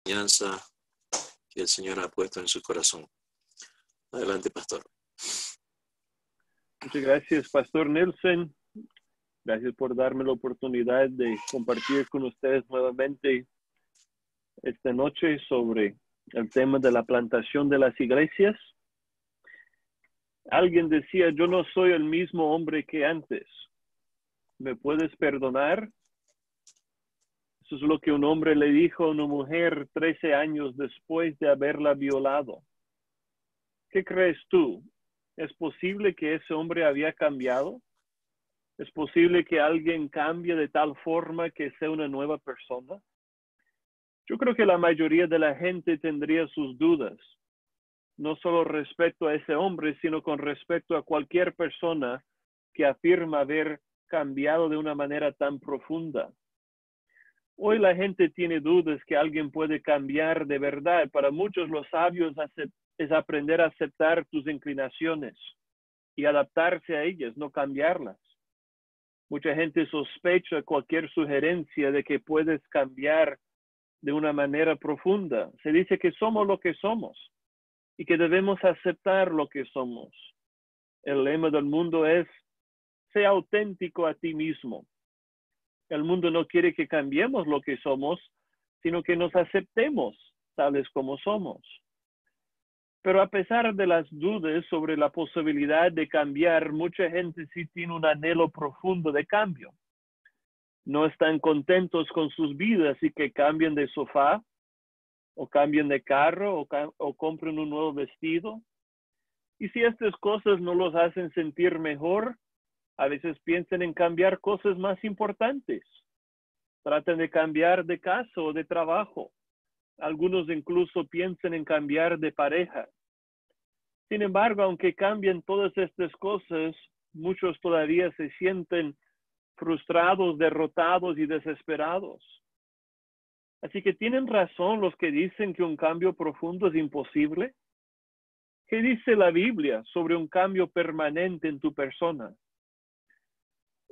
enseñanza que el Señor ha puesto en su corazón. Adelante, pastor. Muchas gracias, Pastor Nelson. Gracias por darme la oportunidad de compartir con ustedes nuevamente esta noche sobre el tema de la plantación de las iglesias. Alguien decía, yo no soy el mismo hombre que antes. ¿Me puedes perdonar? Eso es lo que un hombre le dijo a una mujer 13 años después de haberla violado. ¿Qué crees tú? ¿Es posible que ese hombre había cambiado? ¿Es posible que alguien cambie de tal forma que sea una nueva persona? Yo creo que la mayoría de la gente tendría sus dudas, no solo respecto a ese hombre, sino con respecto a cualquier persona que afirma haber cambiado de una manera tan profunda. Hoy la gente tiene dudas que alguien puede cambiar de verdad. Para muchos los sabios es aprender a aceptar tus inclinaciones y adaptarse a ellas, no cambiarlas. Mucha gente sospecha cualquier sugerencia de que puedes cambiar de una manera profunda. Se dice que somos lo que somos y que debemos aceptar lo que somos. El lema del mundo es, sé auténtico a ti mismo. El mundo no quiere que cambiemos lo que somos, sino que nos aceptemos tales como somos. Pero a pesar de las dudas sobre la posibilidad de cambiar, mucha gente sí tiene un anhelo profundo de cambio. No están contentos con sus vidas y que cambien de sofá, o cambien de carro, o compren un nuevo vestido. Y si estas cosas no los hacen sentir mejor, a veces piensan en cambiar cosas más importantes. Tratan de cambiar de casa o de trabajo. Algunos incluso piensan en cambiar de pareja. Sin embargo, aunque cambien todas estas cosas, muchos todavía se sienten frustrados, derrotados y desesperados. Así que ¿tienen razón los que dicen que un cambio profundo es imposible? ¿Qué dice la Biblia sobre un cambio permanente en tu persona?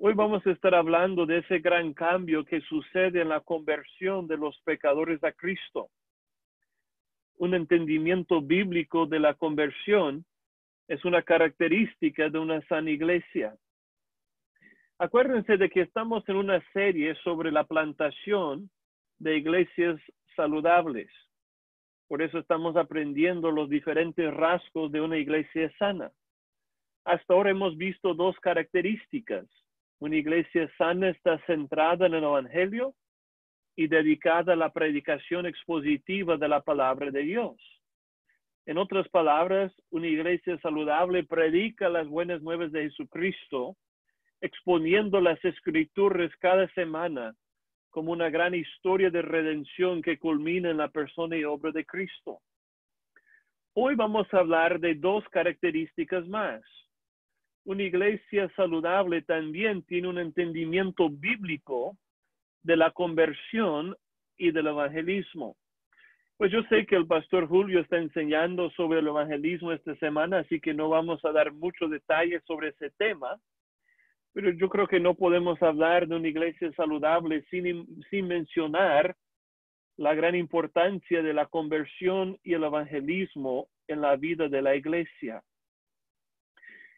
Hoy vamos a estar hablando de ese gran cambio que sucede en la conversión de los pecadores a Cristo. Un entendimiento bíblico de la conversión es una característica de una sana iglesia. Acuérdense de que estamos en una serie sobre la plantación de iglesias saludables. Por eso estamos aprendiendo los diferentes rasgos de una iglesia sana. Hasta ahora hemos visto dos características. Una iglesia sana está centrada en el Evangelio y dedicada a la predicación expositiva de la palabra de Dios. En otras palabras, una iglesia saludable predica las buenas nuevas de Jesucristo, exponiendo las Escrituras cada semana como una gran historia de redención que culmina en la persona y obra de Cristo. Hoy vamos a hablar de dos características más. Una iglesia saludable también tiene un entendimiento bíblico de la conversión y del evangelismo. Pues yo sé que el pastor Julio está enseñando sobre el evangelismo esta semana, así que no vamos a dar muchos detalles sobre ese tema, pero yo creo que no podemos hablar de una iglesia saludable sin mencionar la gran importancia de la conversión y el evangelismo en la vida de la iglesia.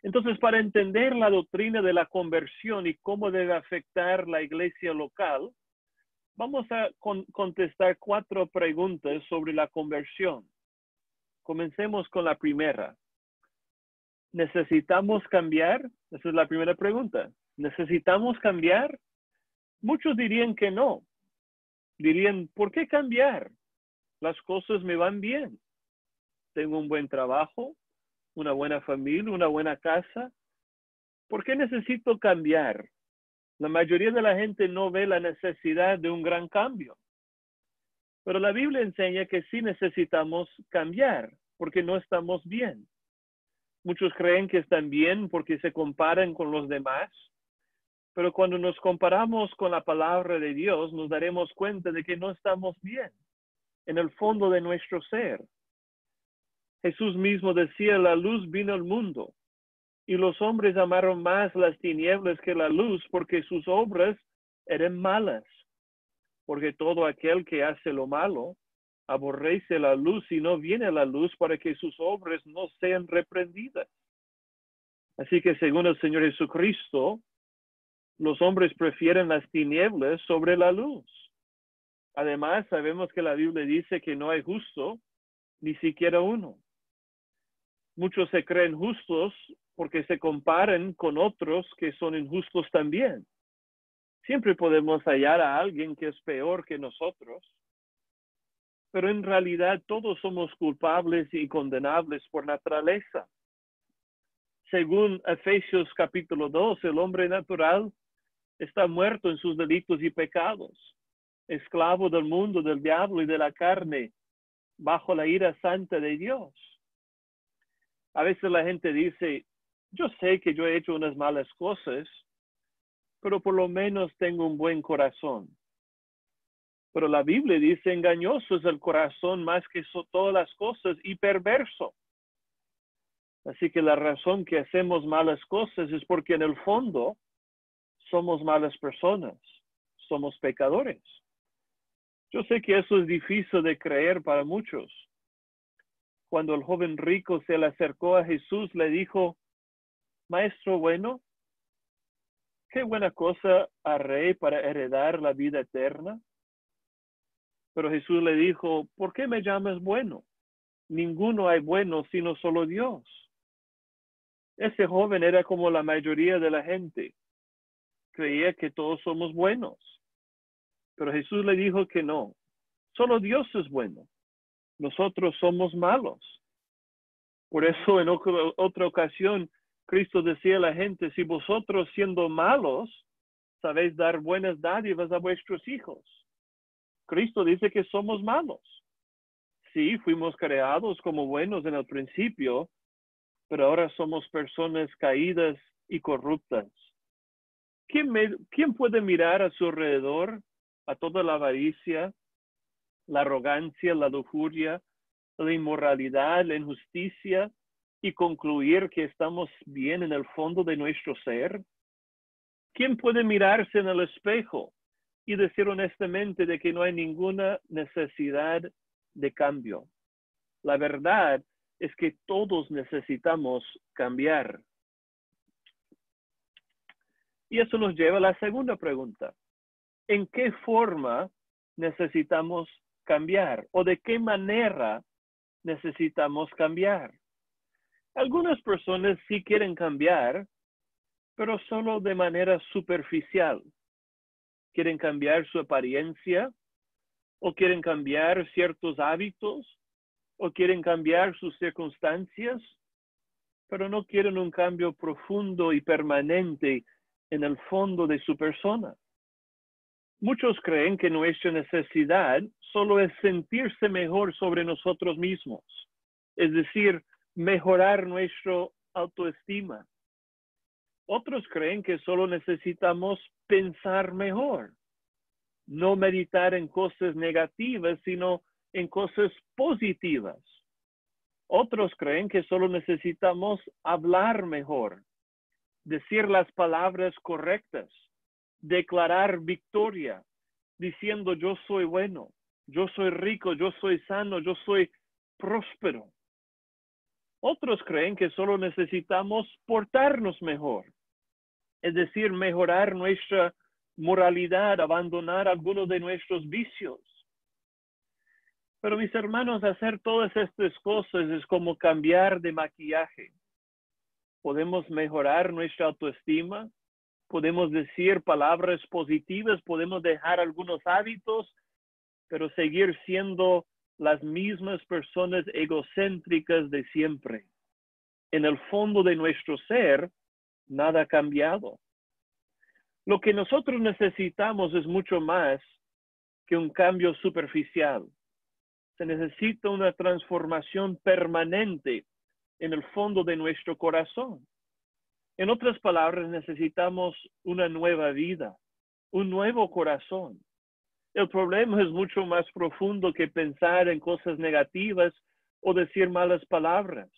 Entonces, para entender la doctrina de la conversión y cómo debe afectar la iglesia local, vamos a contestar 4 preguntas sobre la conversión. Comencemos con la primera. ¿Necesitamos cambiar? Esa es la primera pregunta. ¿Necesitamos cambiar? Muchos dirían que no. Dirían, ¿por qué cambiar? Las cosas me van bien. Tengo un buen trabajo, una buena familia, una buena casa. ¿Por qué necesito cambiar? La mayoría de la gente no ve la necesidad de un gran cambio. Pero la Biblia enseña que sí necesitamos cambiar porque no estamos bien. Muchos creen que están bien porque se comparan con los demás. Pero cuando nos comparamos con la palabra de Dios, nos daremos cuenta de que no estamos bien en el fondo de nuestro ser. Jesús mismo decía, la luz vino al mundo y los hombres amaron más las tinieblas que la luz porque sus obras eran malas. Porque todo aquel que hace lo malo aborrece la luz y no viene a la luz para que sus obras no sean reprendidas. Así que según el Señor Jesucristo, los hombres prefieren las tinieblas sobre la luz. Además, sabemos que la Biblia dice que no hay justo, ni siquiera uno. Muchos se creen justos porque se comparan con otros que son injustos también. Siempre podemos hallar a alguien que es peor que nosotros, pero en realidad todos somos culpables y condenables por naturaleza. Según Efesios capítulo 2, el hombre natural está muerto en sus delitos y pecados, esclavo del mundo, del diablo y de la carne, bajo la ira santa de Dios. A veces la gente dice, yo sé que yo he hecho unas malas cosas, pero por lo menos tengo un buen corazón. Pero la Biblia dice, engañoso es el corazón más que todas las cosas y perverso. Así que la razón que hacemos malas cosas es porque en el fondo somos malas personas, somos pecadores. Yo sé que eso es difícil de creer para muchos. Cuando el joven rico se le acercó a Jesús, le dijo, Maestro bueno, ¿qué buena cosa haré para heredar la vida eterna? Pero Jesús le dijo, ¿por qué me llamas bueno? Ninguno hay bueno sino solo Dios. Ese joven era como la mayoría de la gente. Creía que todos somos buenos. Pero Jesús le dijo que no. Solo Dios es bueno. Nosotros somos malos. Por eso en otra ocasión, Cristo decía a la gente, si vosotros siendo malos, sabéis dar buenas dádivas a vuestros hijos. Cristo dice que somos malos. Sí, fuimos creados como buenos en el principio, pero ahora somos personas caídas y corruptas. ¿Quién puede mirar a su alrededor a toda la avaricia, la arrogancia, la lujuria, la inmoralidad, la injusticia y concluir que estamos bien en el fondo de nuestro ser? ¿Quién puede mirarse en el espejo y decir honestamente de que no hay ninguna necesidad de cambio? La verdad es que todos necesitamos cambiar. Y eso nos lleva a la segunda pregunta. ¿En qué forma necesitamos cambiar? ¿O de qué manera necesitamos cambiar? Algunas personas sí quieren cambiar, pero solo de manera superficial. Quieren cambiar su apariencia, o quieren cambiar ciertos hábitos, o quieren cambiar sus circunstancias, pero no quieren un cambio profundo y permanente en el fondo de su persona. Muchos creen que nuestra necesidad solo es sentirse mejor sobre nosotros mismos, es decir, mejorar nuestra autoestima. Otros creen que solo necesitamos pensar mejor, no meditar en cosas negativas, sino en cosas positivas. Otros creen que solo necesitamos hablar mejor, decir las palabras correctas, declarar victoria, diciendo yo soy bueno, yo soy rico, yo soy sano, yo soy próspero. Otros creen que solo necesitamos portarnos mejor, es decir, mejorar nuestra moralidad, abandonar algunos de nuestros vicios. Pero mis hermanos, hacer todas estas cosas es como cambiar de maquillaje. Podemos mejorar nuestra autoestima, podemos decir palabras positivas, podemos dejar algunos hábitos, pero seguir siendo las mismas personas egocéntricas de siempre. En el fondo de nuestro ser, nada ha cambiado. Lo que nosotros necesitamos es mucho más que un cambio superficial. Se necesita una transformación permanente en el fondo de nuestro corazón. En otras palabras, necesitamos una nueva vida, un nuevo corazón. El problema es mucho más profundo que pensar en cosas negativas o decir malas palabras.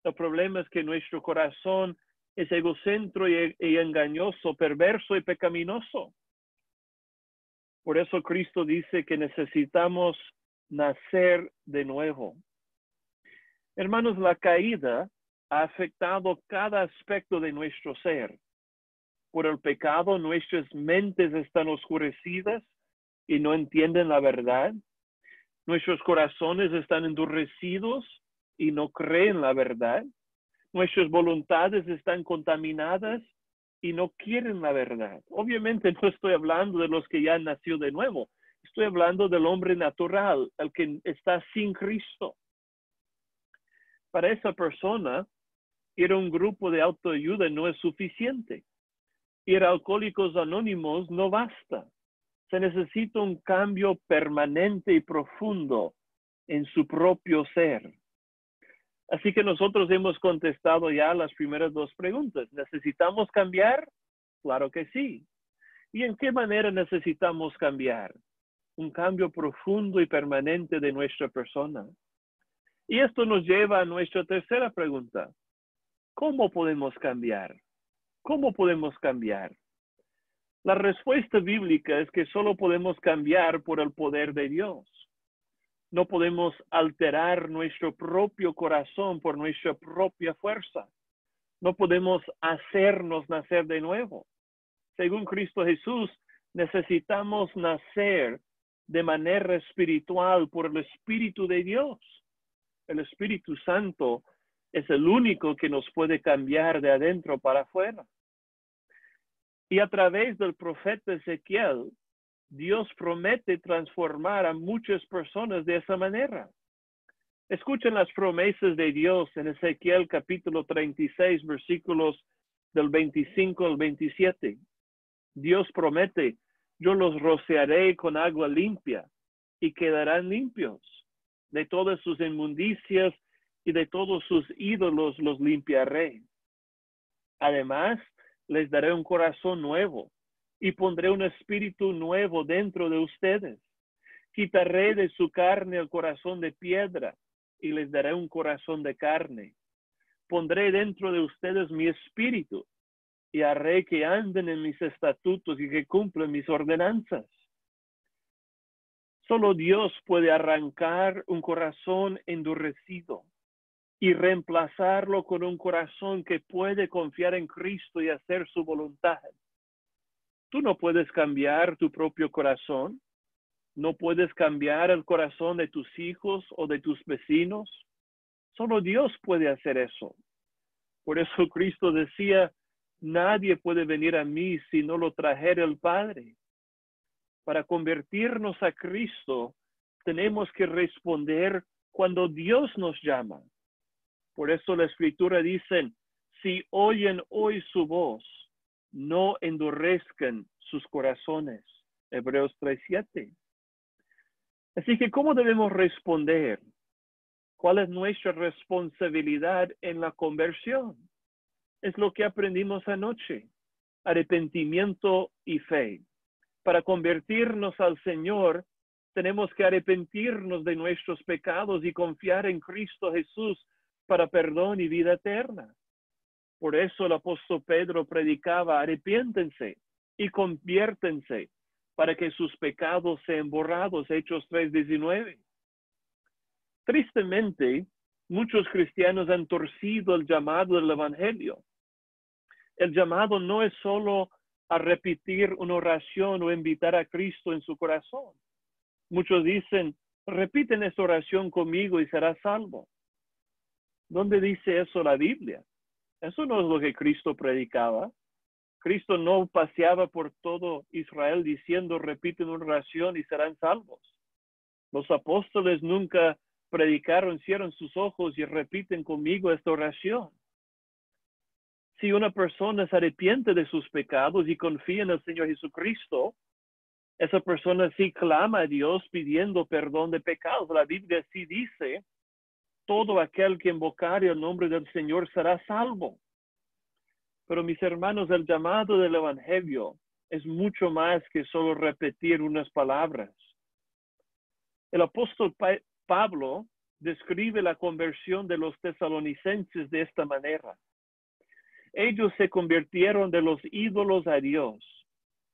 El problema es que nuestro corazón es egocéntrico y engañoso, perverso y pecaminoso. Por eso Cristo dice que necesitamos nacer de nuevo. Hermanos, la caída ha afectado cada aspecto de nuestro ser. Por el pecado, nuestras mentes están oscurecidas y no entienden la verdad. Nuestros corazones están endurecidos y no creen la verdad. Nuestras voluntades están contaminadas y no quieren la verdad. Obviamente no estoy hablando de los que ya han nacido de nuevo. Estoy hablando del hombre natural, el que está sin Cristo. Para esa persona, ir a un grupo de autoayuda no es suficiente. Ir a Alcohólicos Anónimos no basta. Se necesita un cambio permanente y profundo en su propio ser. Así que nosotros hemos contestado ya las primeras dos preguntas. ¿Necesitamos cambiar? Claro que sí. ¿Y en qué manera necesitamos cambiar? Un cambio profundo y permanente de nuestra persona. Y esto nos lleva a nuestra tercera pregunta. ¿Cómo podemos cambiar? ¿Cómo podemos cambiar? La respuesta bíblica es que solo podemos cambiar por el poder de Dios. No podemos alterar nuestro propio corazón por nuestra propia fuerza. No podemos hacernos nacer de nuevo. Según Cristo Jesús, necesitamos nacer de manera espiritual por el Espíritu de Dios. El Espíritu Santo es el único que nos puede cambiar de adentro para afuera. Y a través del profeta Ezequiel, Dios promete transformar a muchas personas de esa manera. Escuchen las promesas de Dios en Ezequiel capítulo 36, versículos del 25 al 27. Dios promete, yo los rociaré con agua limpia y quedarán limpios. De todas sus inmundicias y de todos sus ídolos los limpiaré. Además, les daré un corazón nuevo y pondré un espíritu nuevo dentro de ustedes. Quitaré de su carne el corazón de piedra y les daré un corazón de carne. Pondré dentro de ustedes mi espíritu y haré que anden en mis estatutos y que cumplan mis ordenanzas. Solo Dios puede arrancar un corazón endurecido y reemplazarlo con un corazón que puede confiar en Cristo y hacer su voluntad. Tú no puedes cambiar tu propio corazón. No puedes cambiar el corazón de tus hijos o de tus vecinos. Solo Dios puede hacer eso. Por eso Cristo decía, nadie puede venir a mí si no lo trajera el Padre. Para convertirnos a Cristo, tenemos que responder cuando Dios nos llama. Por eso la Escritura dice, si oyen hoy su voz, no endurezcan sus corazones. Hebreos 3:7. Así que, ¿cómo debemos responder? ¿Cuál es nuestra responsabilidad en la conversión? Es lo que aprendimos anoche. Arrepentimiento y fe. Para convertirnos al Señor, tenemos que arrepentirnos de nuestros pecados y confiar en Cristo Jesús para perdón y vida eterna. Por eso el apóstol Pedro predicaba, arrepiéntense y conviértense para que sus pecados sean borrados, Hechos 3:19. Tristemente, muchos cristianos han torcido el llamado del Evangelio. El llamado no es solo a repetir una oración o invitar a Cristo en su corazón. Muchos dicen, repiten esta oración conmigo y serás salvo. ¿Dónde dice eso la Biblia? Eso no es lo que Cristo predicaba. Cristo no paseaba por todo Israel diciendo, repiten una oración y serán salvos. Los apóstoles nunca predicaron, cierran sus ojos y repiten conmigo esta oración. Si una persona se arrepiente de sus pecados y confía en el Señor Jesucristo, esa persona sí clama a Dios pidiendo perdón de pecados. La Biblia sí dice, todo aquel que invocare el nombre del Señor será salvo. Pero mis hermanos, el llamado del Evangelio es mucho más que solo repetir unas palabras. El apóstol Pablo describe la conversión de los tesalonicenses de esta manera. Ellos se convirtieron de los ídolos a Dios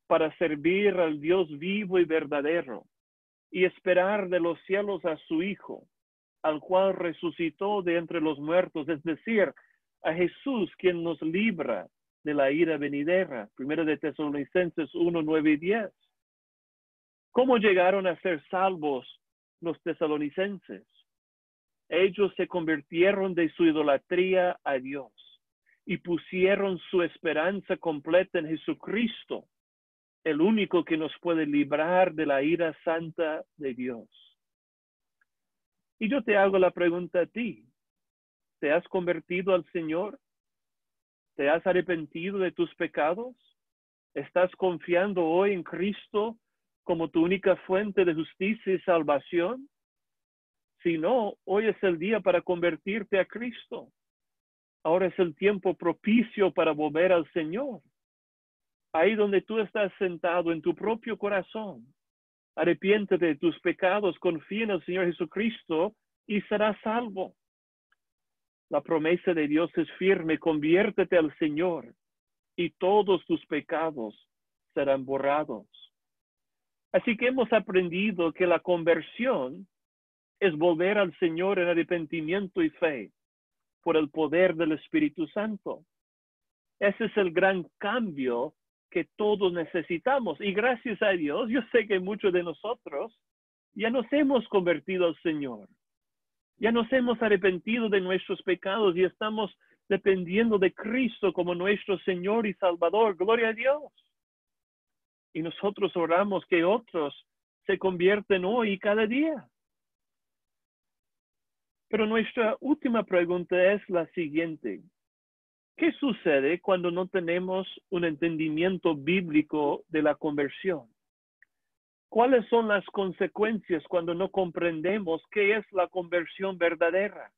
para servir al Dios vivo y verdadero. y esperar de los cielos a su Hijo, al cual resucitó de entre los muertos, es decir, a Jesús, quien nos libra de la ira venidera. Primero de Tesalonicenses 1, 9 y 10. ¿Cómo llegaron a ser salvos los tesalonicenses? Ellos se convirtieron de su idolatría a Dios y pusieron su esperanza completa en Jesucristo, el único que nos puede librar de la ira santa de Dios. Y yo te hago la pregunta a ti. ¿Te has convertido al Señor? ¿Te has arrepentido de tus pecados? ¿Estás confiando hoy en Cristo como tu única fuente de justicia y salvación? Si no, hoy es el día para convertirte a Cristo. Ahora es el tiempo propicio para volver al Señor. Ahí donde tú estás sentado en tu propio corazón, arrepiéntete de tus pecados, confía en el Señor Jesucristo y serás salvo. La promesa de Dios es firme, conviértete al Señor y todos tus pecados serán borrados. Así que hemos aprendido que la conversión es volver al Señor en arrepentimiento y fe por el poder del Espíritu Santo. Ese es el gran cambio que todos necesitamos. Y gracias a Dios, yo sé que muchos de nosotros ya nos hemos convertido al Señor. Ya nos hemos arrepentido de nuestros pecados y estamos dependiendo de Cristo como nuestro Señor y Salvador. Gloria a Dios. Y nosotros oramos que otros se convierten hoy y cada día. Pero nuestra última pregunta es la siguiente. ¿Qué sucede cuando no tenemos un entendimiento bíblico de la conversión? ¿Cuáles son las consecuencias cuando no comprendemos qué es la conversión verdadera?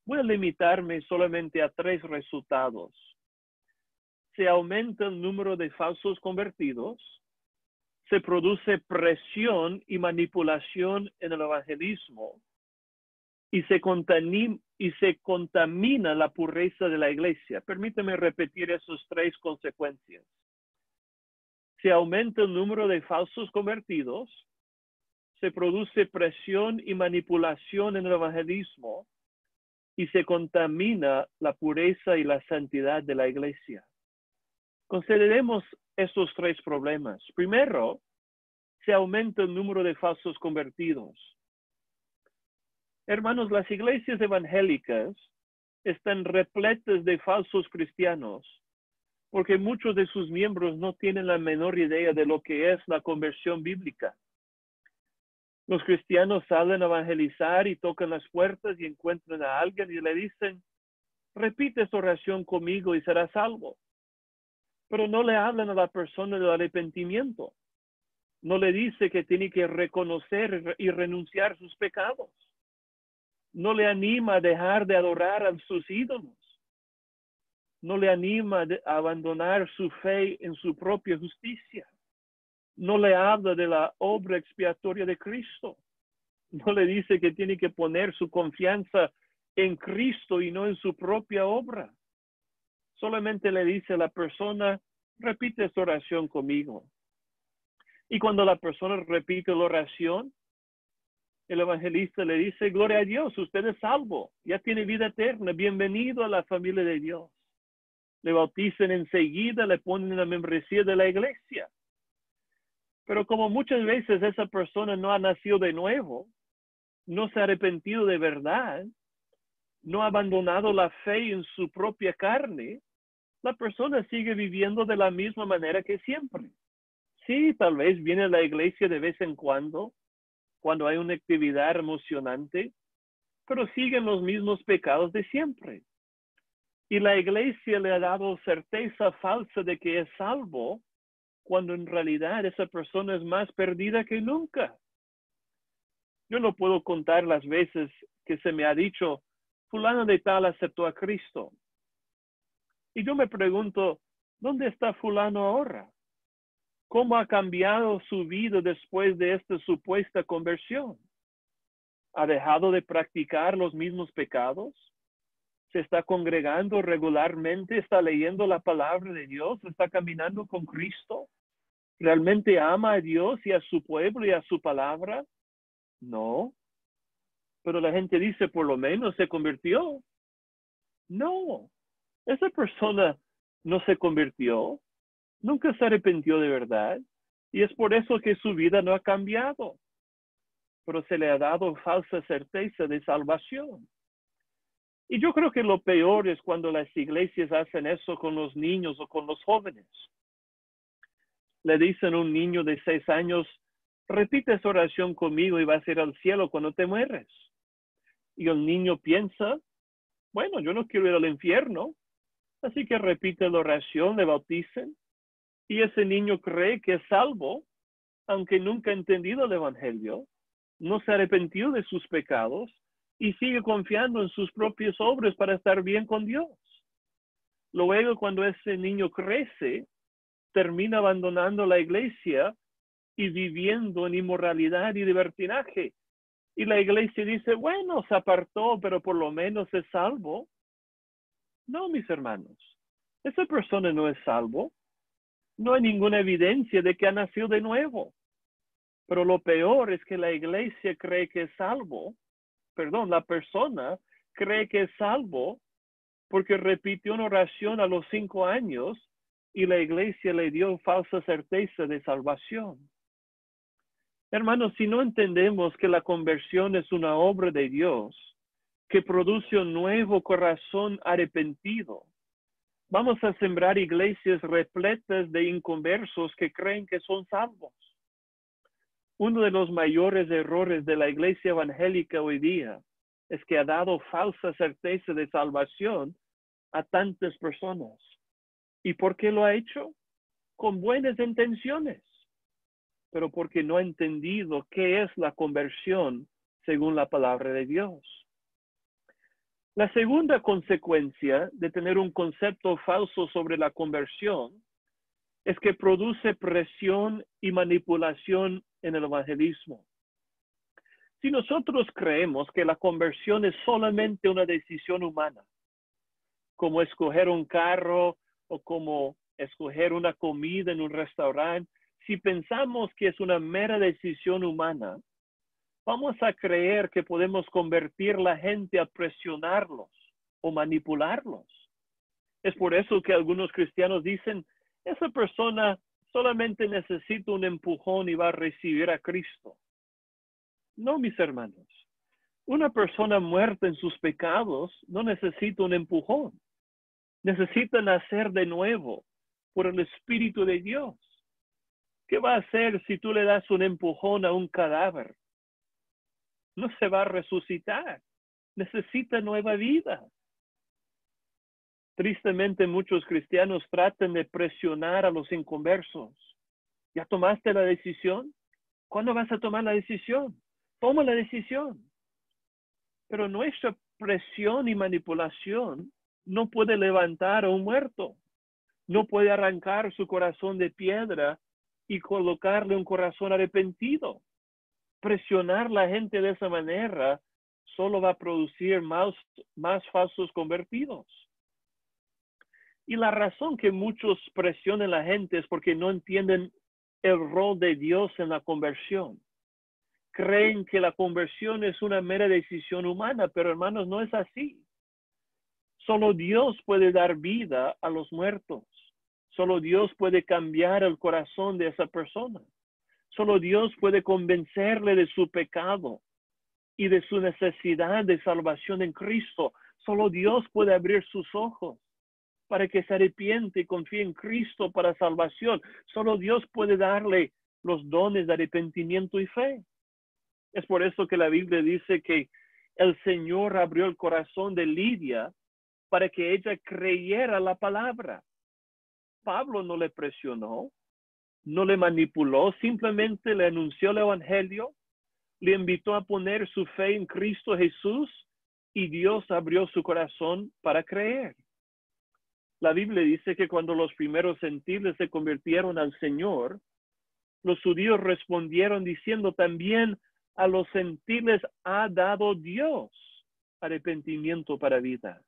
Voy a limitarme solamente a 3 resultados. Se aumenta el número de falsos convertidos, se produce presión y manipulación en el evangelismo, y se contamina la pureza de la iglesia. Permíteme repetir esas 3 consecuencias. Se aumenta el número de falsos convertidos, se produce presión y manipulación en el evangelismo, y se contamina la pureza y la santidad de la iglesia. Consideremos estos 3 problemas. Primero, se aumenta el número de falsos convertidos. Hermanos, las iglesias evangélicas están repletas de falsos cristianos porque muchos de sus miembros no tienen la menor idea de lo que es la conversión bíblica. Los cristianos salen a evangelizar y tocan las puertas y encuentran a alguien y le dicen, repite esta oración conmigo y serás salvo. Pero no le hablan a la persona del arrepentimiento. No le dice que tiene que reconocer y renunciar a sus pecados. No le anima a dejar de adorar a sus ídolos. No le anima a abandonar su fe en su propia justicia. No le habla de la obra expiatoria de Cristo. No le dice que tiene que poner su confianza en Cristo y no en su propia obra. Solamente le dice a la persona, repite esta oración conmigo. Y cuando la persona repite la oración, el evangelista le dice, gloria a Dios, usted es salvo, ya tiene vida eterna, bienvenido a la familia de Dios. Le bautizan enseguida, le ponen en la membresía de la iglesia. Pero como muchas veces esa persona no ha nacido de nuevo, no se ha arrepentido de verdad, no ha abandonado la fe en su propia carne, la persona sigue viviendo de la misma manera que siempre. Sí, tal vez viene a la iglesia de vez en cuando hay una actividad emocionante, pero siguen los mismos pecados de siempre. Y la iglesia le ha dado certeza falsa de que es salvo, cuando en realidad esa persona es más perdida que nunca. Yo no puedo contar las veces que se me ha dicho, fulano de tal aceptó a Cristo. Y yo me pregunto, ¿dónde está fulano ahora? ¿Cómo ha cambiado su vida después de esta supuesta conversión? ¿Ha dejado de practicar los mismos pecados? ¿Se está congregando regularmente? ¿Está leyendo la palabra de Dios? ¿Está caminando con Cristo? ¿Realmente ama a Dios y a su pueblo y a su palabra? No. Pero la gente dice, por lo menos se convirtió. No. Esa persona no se convirtió, nunca se arrepintió de verdad, y es por eso que su vida no ha cambiado. Pero se le ha dado falsa certeza de salvación. Y yo creo que lo peor es cuando las iglesias hacen eso con los niños o con los jóvenes. Le dicen a un niño de 6 años, repite esa oración conmigo y vas a ir al cielo cuando te mueres. Y el niño piensa, bueno, yo no quiero ir al infierno, así que repite la oración, le bauticen, y ese niño cree que es salvo, aunque nunca ha entendido el evangelio, no se arrepintió de sus pecados y sigue confiando en sus propias obras para estar bien con Dios. Luego, cuando ese niño crece, termina abandonando la iglesia y viviendo en inmoralidad y libertinaje. Y la iglesia dice, bueno, se apartó, pero por lo menos es salvo. No, mis hermanos, esa persona no es salvo. No hay ninguna evidencia de que ha nacido de nuevo. Pero lo peor es que la iglesia cree que es salvo. Perdón, la persona cree que es salvo porque repitió una oración a los 5 años y la iglesia le dio falsa certeza de salvación. Hermanos, si no entendemos que la conversión es una obra de Dios que produce un nuevo corazón arrepentido, vamos a sembrar iglesias repletas de inconversos que creen que son salvos. Uno de los mayores errores de la iglesia evangélica hoy día es que ha dado falsa certeza de salvación a tantas personas. ¿Y por qué lo ha hecho? Con buenas intenciones, pero porque no ha entendido qué es la conversión según la palabra de Dios. La segunda consecuencia de tener un concepto falso sobre la conversión es que produce presión y manipulación en el evangelismo. Si nosotros creemos que la conversión es solamente una decisión humana, como escoger un carro o como escoger una comida en un restaurante, si pensamos que es una mera decisión humana, vamos a creer que podemos convertir a la gente a presionarlos o manipularlos. Es por eso que algunos cristianos dicen, esa persona solamente necesita un empujón y va a recibir a Cristo. No, mis hermanos. Una persona muerta en sus pecados no necesita un empujón. Necesita nacer de nuevo por el Espíritu de Dios. ¿Qué va a hacer si tú le das un empujón a un cadáver? No se va a resucitar. Necesita nueva vida. Tristemente, muchos cristianos tratan de presionar a los inconversos. ¿Ya tomaste la decisión? ¿Cuándo vas a tomar la decisión? Toma la decisión. Pero nuestra presión y manipulación no puede levantar a un muerto. No puede arrancar su corazón de piedra y colocarle un corazón arrepentido. Presionar a la gente de esa manera solo va a producir más falsos convertidos. Y la razón que muchos presionan a la gente es porque no entienden el rol de Dios en la conversión. Creen que la conversión es una mera decisión humana, pero hermanos, no es así. Solo Dios puede dar vida a los muertos. Solo Dios puede cambiar el corazón de esa persona. Solo Dios puede convencerle de su pecado y de su necesidad de salvación en Cristo. Solo Dios puede abrir sus ojos para que se arrepiente y confíe en Cristo para salvación. Solo Dios puede darle los dones de arrepentimiento y fe. Es por eso que la Biblia dice que el Señor abrió el corazón de Lidia para que ella creyera la palabra. Pablo no le presionó, no le manipuló, simplemente le anunció el evangelio, le invitó a poner su fe en Cristo Jesús y Dios abrió su corazón para creer. La Biblia dice que cuando los primeros gentiles se convirtieron al Señor, los judíos respondieron diciendo también a los gentiles ha dado Dios arrepentimiento para vida.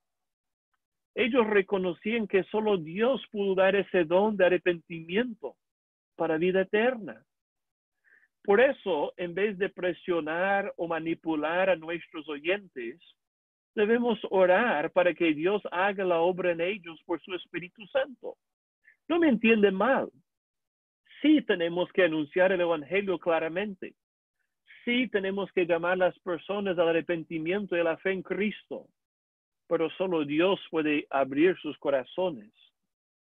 Ellos reconocían que solo Dios pudo dar ese don de arrepentimiento para vida eterna. Por eso, en vez de presionar o manipular a nuestros oyentes, debemos orar para que Dios haga la obra en ellos por su Espíritu Santo. No me entienden mal. Sí tenemos que anunciar el Evangelio claramente. Sí tenemos que llamar a las personas al arrepentimiento y a la fe en Cristo. Pero solo Dios puede abrir sus corazones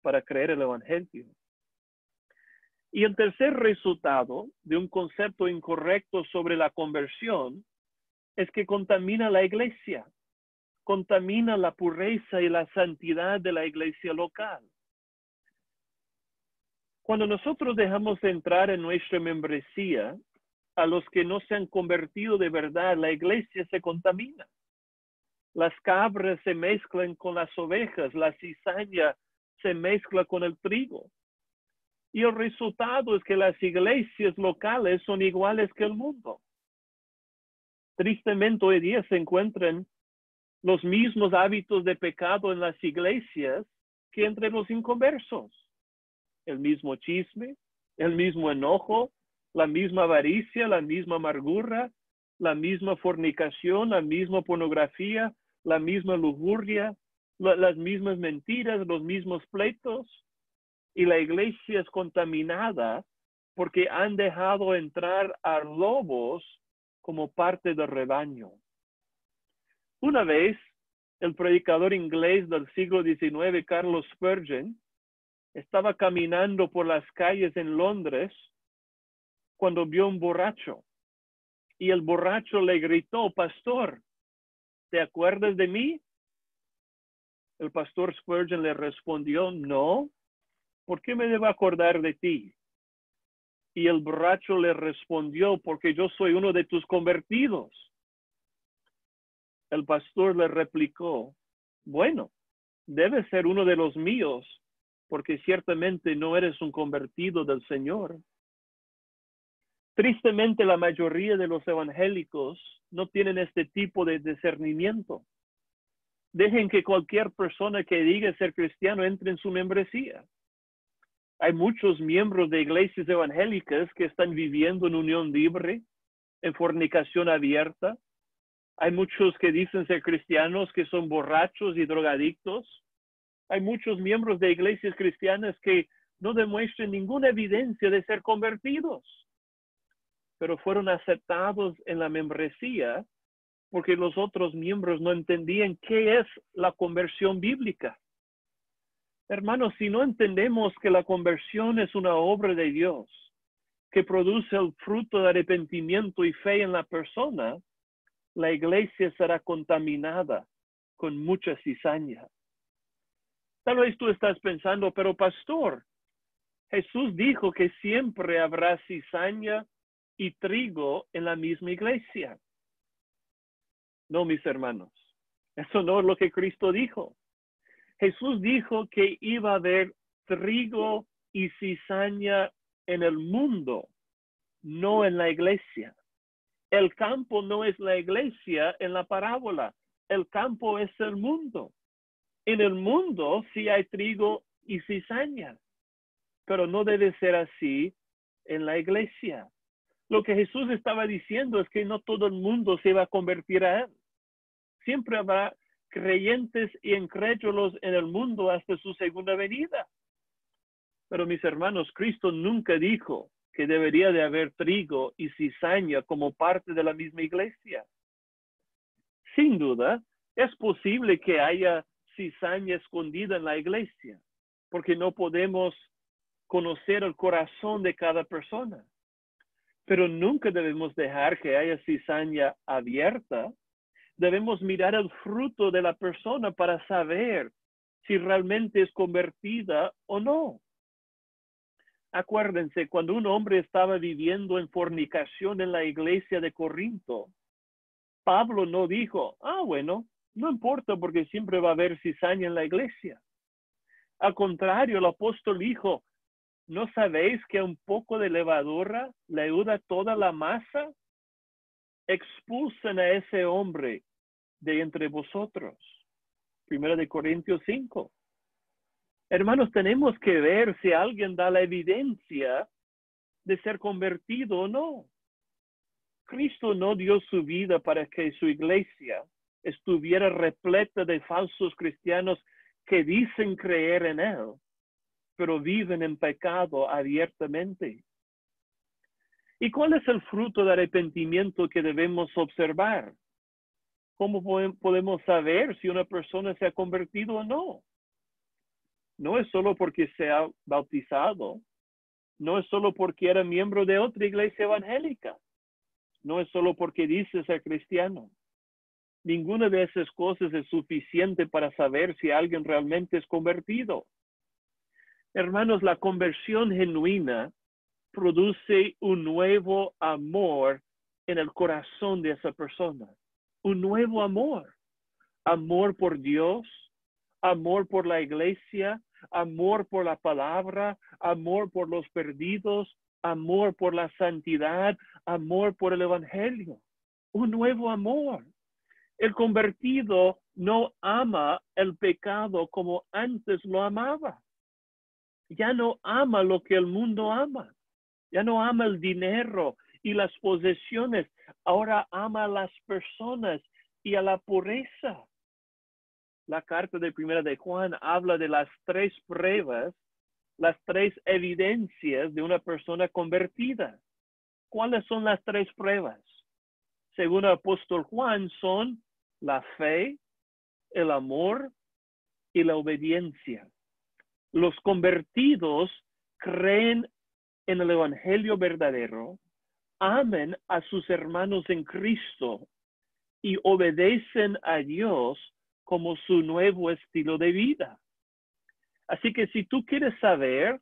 para creer el Evangelio. Y el tercer resultado de un concepto incorrecto sobre la conversión es que contamina la iglesia, contamina la pureza y la santidad de la iglesia local. Cuando nosotros dejamos de entrar en nuestra membresía a los que no se han convertido de verdad, la iglesia se contamina. Las cabras se mezclan con las ovejas, la cizaña se mezcla con el trigo. Y el resultado es que las iglesias locales son iguales que el mundo. Tristemente hoy día se encuentran los mismos hábitos de pecado en las iglesias que entre los inconversos. El mismo chisme, el mismo enojo, la misma avaricia, la misma amargura, la misma fornicación, la misma pornografía, la misma lujuria, las mismas mentiras, los mismos pleitos. Y la iglesia es contaminada porque han dejado entrar a lobos como parte del rebaño. Una vez, el predicador inglés del siglo XIX, Carlos Spurgeon, estaba caminando por las calles en Londres cuando vio un borracho. Y el borracho le gritó: pastor, ¿te acuerdas de mí? El pastor Spurgeon le respondió: no, ¿por qué me debo acordar de ti? Y el borracho le respondió: porque yo soy uno de tus convertidos. El pastor le replicó: bueno, debes ser uno de los míos, porque ciertamente no eres un convertido del Señor. Tristemente, la mayoría de los evangélicos no tienen este tipo de discernimiento. Dejen que cualquier persona que diga ser cristiano entre en su membresía. Hay muchos miembros de iglesias evangélicas que están viviendo en unión libre, en fornicación abierta. Hay muchos que dicen ser cristianos que son borrachos y drogadictos. Hay muchos miembros de iglesias cristianas que no demuestran ninguna evidencia de ser convertidos, pero fueron aceptados en la membresía porque los otros miembros no entendían qué es la conversión bíblica. Hermanos, si no entendemos que la conversión es una obra de Dios, que produce el fruto de arrepentimiento y fe en la persona, la iglesia será contaminada con mucha cizaña. Tal vez tú estás pensando: pero pastor, Jesús dijo que siempre habrá cizaña y trigo en la misma iglesia. No, mis hermanos, eso no es lo que Cristo dijo. Jesús dijo que iba a haber trigo y cizaña en el mundo, no en la iglesia. El campo no es la iglesia en la parábola. El campo es el mundo. En el mundo sí hay trigo y cizaña, pero no debe ser así en la iglesia. Lo que Jesús estaba diciendo es que no todo el mundo se va a convertir a él. Siempre habrá creyentes y incrédulos en el mundo hasta su segunda venida. Pero mis hermanos, Cristo nunca dijo que debería de haber trigo y cizaña como parte de la misma iglesia. Sin duda, es posible que haya cizaña escondida en la iglesia, porque no podemos conocer el corazón de cada persona. Pero nunca debemos dejar que haya cizaña abierta. Debemos mirar el fruto de la persona para saber si realmente es convertida o no. Acuérdense, cuando un hombre estaba viviendo en fornicación en la iglesia de Corinto, Pablo no dijo: bueno, no importa porque siempre va a haber cizaña en la iglesia. Al contrario, el apóstol dijo: ¿no sabéis que un poco de levadura leuda toda la masa? Expulsen a ese hombre de entre vosotros. 1 Corintios 5. Hermanos, tenemos que ver si alguien da la evidencia de ser convertido o no. Cristo no dio su vida para que su iglesia estuviera repleta de falsos cristianos que dicen creer en Él, pero viven en pecado abiertamente. ¿Y cuál es el fruto de arrepentimiento que debemos observar? ¿Cómo podemos saber si una persona se ha convertido o no? No es solo porque se ha bautizado, no es solo porque era miembro de otra iglesia evangélica, no es solo porque dice ser cristiano. Ninguna de esas cosas es suficiente para saber si alguien realmente es convertido. Hermanos, la conversión genuina produce un nuevo amor en el corazón de esa persona. Un nuevo amor. Amor por Dios, amor por la iglesia, amor por la palabra, amor por los perdidos, amor por la santidad, amor por el evangelio. Un nuevo amor. El convertido no ama el pecado como antes lo amaba. Ya no ama lo que el mundo ama. Ya no ama el dinero y las posesiones. Ahora ama a las personas y a la pureza. La carta de Primera de Juan habla de las 3 pruebas, las 3 evidencias de una persona convertida. ¿Cuáles son las 3 pruebas? Según el apóstol Juan, son la fe, el amor y la obediencia. Los convertidos creen en el evangelio verdadero, amen a sus hermanos en Cristo y obedecen a Dios como su nuevo estilo de vida. Así que si tú quieres saber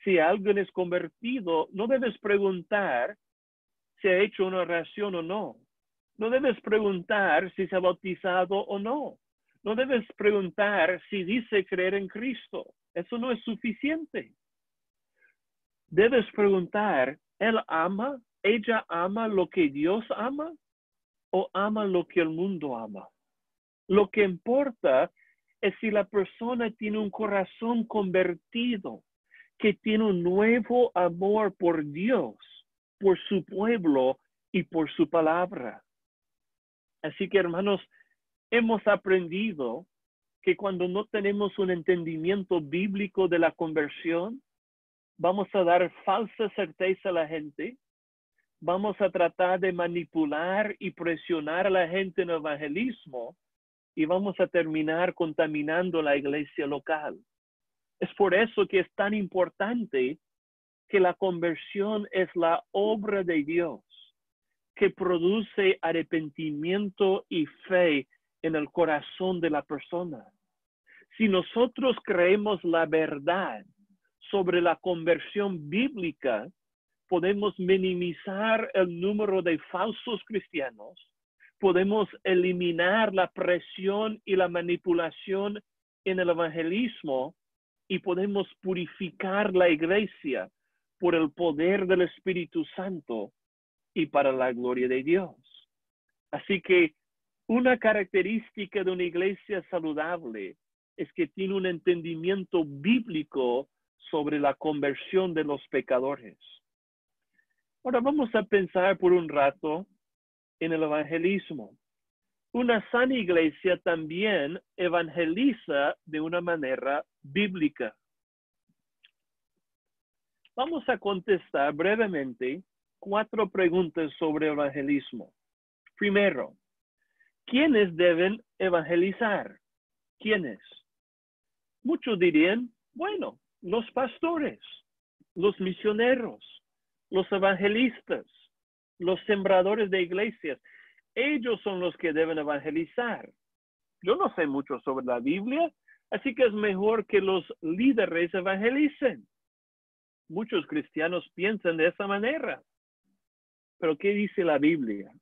si alguien es convertido, no debes preguntar si ha hecho una oración o no. No debes preguntar si se ha bautizado o no. No debes preguntar si dice creer en Cristo. Eso no es suficiente. Debes preguntar, ¿él ama? ¿Ella ama lo que Dios ama? ¿O ama lo que el mundo ama? Lo que importa es si la persona tiene un corazón convertido, que tiene un nuevo amor por Dios, por su pueblo y por su palabra. Así que, hermanos, hemos aprendido que cuando no tenemos un entendimiento bíblico de la conversión, vamos a dar falsa certeza a la gente, vamos a tratar de manipular y presionar a la gente en el evangelismo y vamos a terminar contaminando la iglesia local. Es por eso que es tan importante que la conversión es la obra de Dios, que produce arrepentimiento y fe en el corazón de la persona. Si nosotros creemos la verdad sobre la conversión bíblica, podemos minimizar el número de falsos cristianos, podemos eliminar la presión y la manipulación en el evangelismo y podemos purificar la iglesia por el poder del Espíritu Santo y para la gloria de Dios. Así que una característica de una iglesia saludable es que tiene un entendimiento bíblico sobre la conversión de los pecadores. Ahora vamos a pensar por un rato en el evangelismo. Una sana iglesia también evangeliza de una manera bíblica. Vamos a contestar brevemente 4 preguntas sobre evangelismo. Primero, ¿quiénes deben evangelizar? ¿Quiénes? Muchos dirían, bueno, los pastores, los misioneros, los evangelistas, los sembradores de iglesias. Ellos son los que deben evangelizar. Yo no sé mucho sobre la Biblia, así que es mejor que los líderes evangelicen. Muchos cristianos piensan de esa manera. Pero ¿qué dice la Biblia?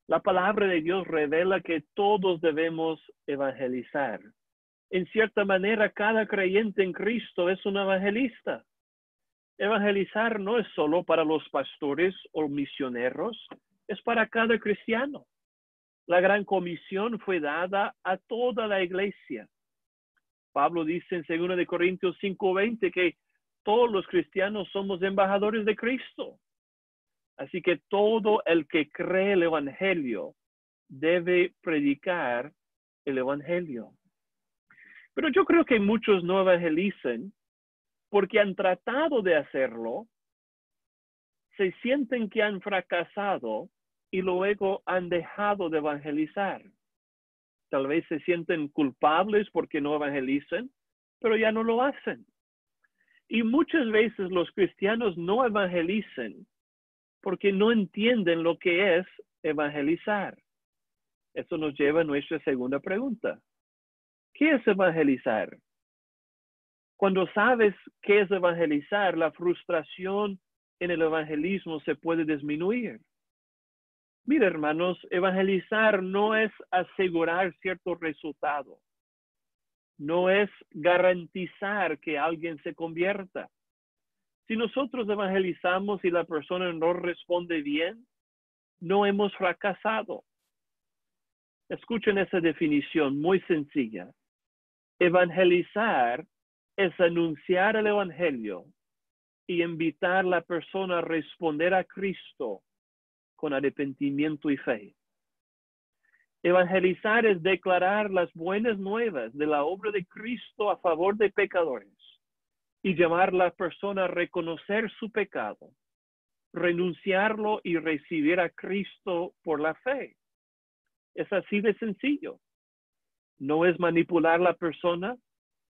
La palabra de Dios revela que todos debemos evangelizar. En cierta manera, cada creyente en Cristo es un evangelista. Evangelizar no es solo para los pastores o misioneros, es para cada cristiano. La gran comisión fue dada a toda la iglesia. Pablo dice en 2 Corintios 5:20 que todos los cristianos somos embajadores de Cristo. Así que todo el que cree el Evangelio debe predicar el Evangelio. Pero yo creo que muchos no evangelizan porque han tratado de hacerlo, se sienten que han fracasado y luego han dejado de evangelizar. Tal vez se sienten culpables porque no evangelizan, pero ya no lo hacen. Y muchas veces los cristianos no evangelizan porque no entienden lo que es evangelizar. Eso nos lleva a nuestra segunda pregunta. ¿Qué es evangelizar? Cuando sabes qué es evangelizar, la frustración en el evangelismo se puede disminuir. Mira, hermanos, evangelizar no es asegurar cierto resultado. No es garantizar que alguien se convierta. Si nosotros evangelizamos y la persona no responde bien, no hemos fracasado. Escuchen esa definición muy sencilla. Evangelizar es anunciar el Evangelio y invitar a la persona a responder a Cristo con arrepentimiento y fe. Evangelizar es declarar las buenas nuevas de la obra de Cristo a favor de pecadores y llamar a la persona a reconocer su pecado, renunciarlo y recibir a Cristo por la fe. Es así de sencillo. No es manipular a la persona,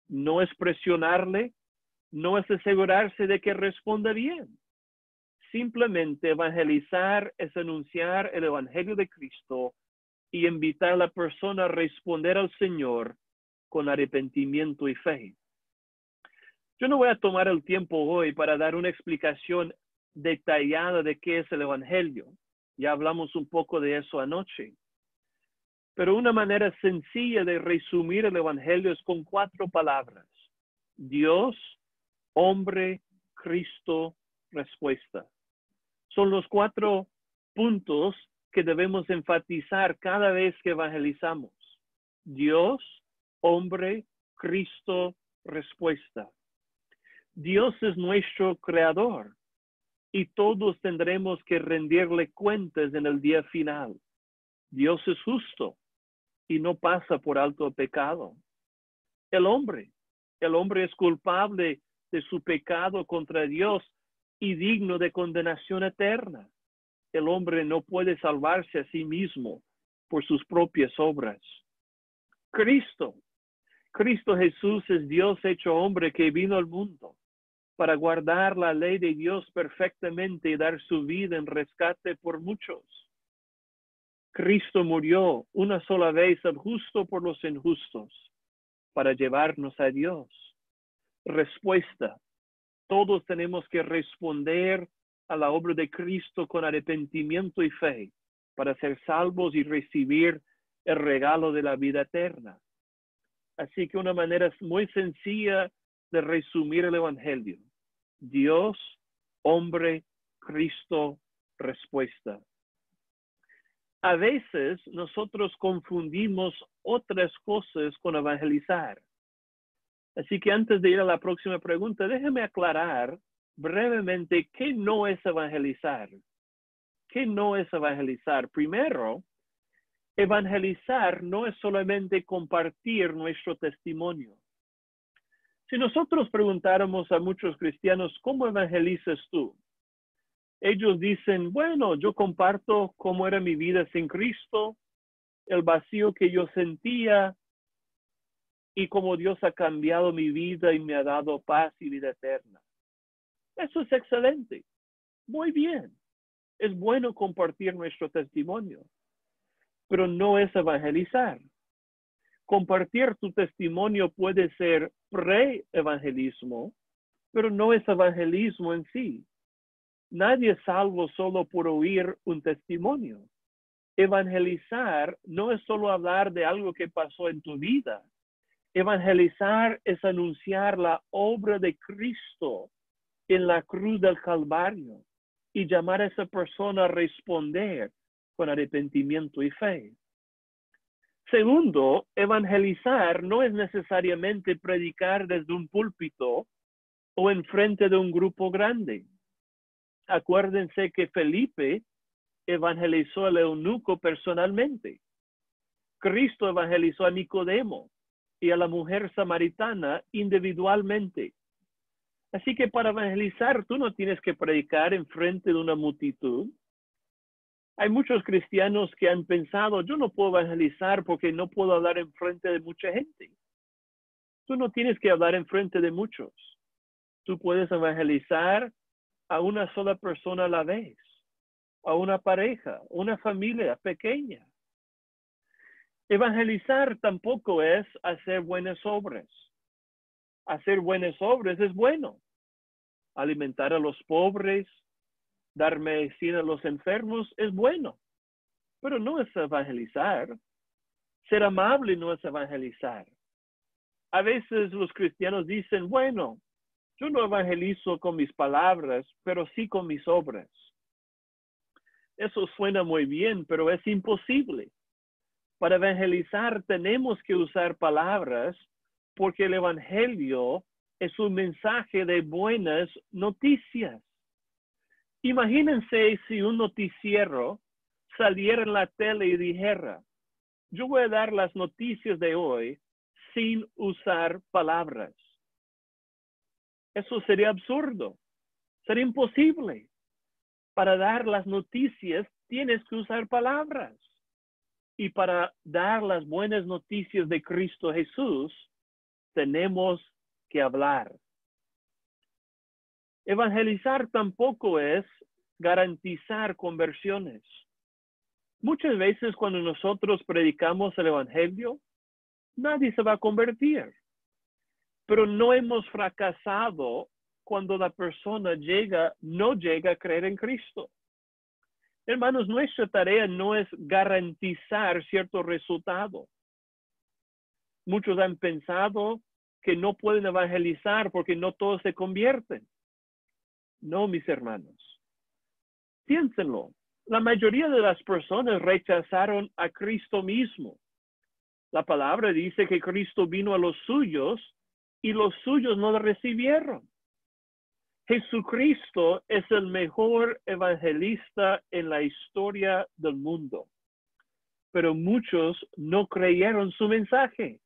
no es presionarle, no es asegurarse de que responda bien. Simplemente evangelizar es anunciar el Evangelio de Cristo y invitar a la persona a responder al Señor con arrepentimiento y fe. Yo no voy a tomar el tiempo hoy para dar una explicación detallada de qué es el Evangelio. Ya hablamos un poco de eso anoche. Pero una manera sencilla de resumir el Evangelio es con 4 palabras. Dios, hombre, Cristo, respuesta. Son los 4 puntos que debemos enfatizar cada vez que evangelizamos. Dios, hombre, Cristo, respuesta. Dios es nuestro creador y todos tendremos que rendirle cuentas en el día final. Dios es justo y no pasa por alto el pecado. El hombre es culpable de su pecado contra Dios y digno de condenación eterna. El hombre no puede salvarse a sí mismo por sus propias obras. Cristo Jesús es Dios hecho hombre que vino al mundo para guardar la ley de Dios perfectamente y dar su vida en rescate por muchos. Cristo murió una sola vez el justo por los injustos para llevarnos a Dios. Respuesta. Todos tenemos que responder a la obra de Cristo con arrepentimiento y fe para ser salvos y recibir el regalo de la vida eterna. Así que una manera muy sencilla de resumir el Evangelio. Dios, hombre, Cristo, respuesta. A veces nosotros confundimos otras cosas con evangelizar. Así que antes de ir a la próxima pregunta, déjeme aclarar brevemente qué no es evangelizar. ¿Qué no es evangelizar? Primero, evangelizar no es solamente compartir nuestro testimonio. Si nosotros preguntáramos a muchos cristianos, ¿cómo evangelizas tú? Ellos dicen, bueno, yo comparto cómo era mi vida sin Cristo, el vacío que yo sentía y cómo Dios ha cambiado mi vida y me ha dado paz y vida eterna. Eso es excelente. Muy bien. Es bueno compartir nuestro testimonio, pero no es evangelizar. Compartir tu testimonio puede ser pre-evangelismo, pero no es evangelismo en sí. Nadie es salvo solo por oír un testimonio. Evangelizar no es solo hablar de algo que pasó en tu vida. Evangelizar es anunciar la obra de Cristo en la cruz del Calvario y llamar a esa persona a responder con arrepentimiento y fe. Segundo, evangelizar no es necesariamente predicar desde un púlpito o enfrente de un grupo grande. Acuérdense que Felipe evangelizó al eunuco personalmente. Cristo evangelizó a Nicodemo y a la mujer samaritana individualmente. Así que para evangelizar, tú no tienes que predicar enfrente de una multitud. Hay muchos cristianos que han pensado, yo no puedo evangelizar porque no puedo hablar enfrente de mucha gente. Tú no tienes que hablar enfrente de muchos. Tú puedes evangelizar a una sola persona a la vez, a una pareja, una familia pequeña. Evangelizar tampoco es hacer buenas obras. Hacer buenas obras es bueno. Alimentar a los pobres, dar medicina a los enfermos es bueno, pero no es evangelizar. Ser amable no es evangelizar. A veces los cristianos dicen, bueno, yo no evangelizo con mis palabras, pero sí con mis obras. Eso suena muy bien, pero es imposible. Para evangelizar tenemos que usar palabras porque el evangelio es un mensaje de buenas noticias. Imagínense si un noticiero saliera en la tele y dijera, yo voy a dar las noticias de hoy sin usar palabras. Eso sería absurdo, sería imposible. Para dar las noticias tienes que usar palabras. Y para dar las buenas noticias de Cristo Jesús, tenemos que hablar. Evangelizar tampoco es garantizar conversiones. Muchas veces cuando nosotros predicamos el evangelio, nadie se va a convertir. Pero no hemos fracasado cuando la persona no llega a creer en Cristo. Hermanos, nuestra tarea no es garantizar cierto resultado. Muchos han pensado que no pueden evangelizar porque no todos se convierten. No, mis hermanos. Piénsenlo. La mayoría de las personas rechazaron a Cristo mismo. La palabra dice que Cristo vino a los suyos y los suyos no lo recibieron. Jesucristo es el mejor evangelista en la historia del mundo. Pero muchos no creyeron su mensaje.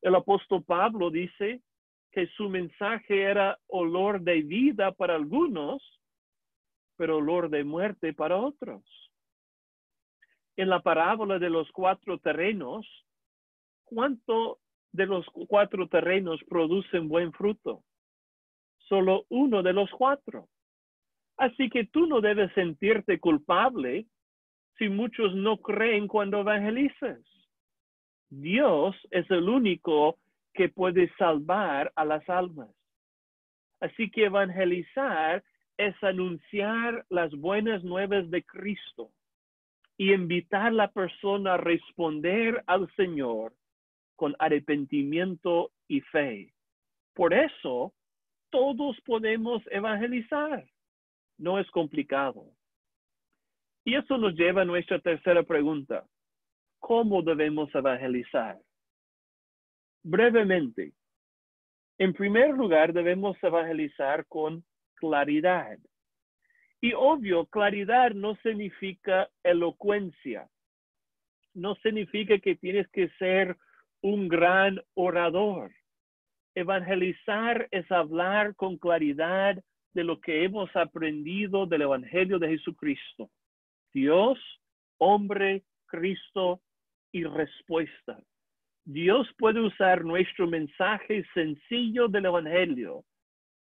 El apóstol Pablo dice que su mensaje era olor de vida para algunos, pero olor de muerte para otros. En la parábola de los 4 terrenos, ¿cuánto de los 4 terrenos producen buen fruto? Solo uno de los 4. Así que tú no debes sentirte culpable si muchos no creen cuando evangelizas. Dios es el único que puede salvar a las almas. Así que evangelizar es anunciar las buenas nuevas de Cristo y invitar a la persona a responder al Señor con arrepentimiento y fe. Por eso, todos podemos evangelizar. No es complicado. Y eso nos lleva a nuestra tercera pregunta. ¿Cómo debemos evangelizar? Brevemente, en primer lugar, debemos evangelizar con claridad. Y obvio, claridad no significa elocuencia. No significa que tienes que ser un gran orador. Evangelizar es hablar con claridad de lo que hemos aprendido del Evangelio de Jesucristo. Dios, hombre, Cristo y respuesta. Dios puede usar nuestro mensaje sencillo del Evangelio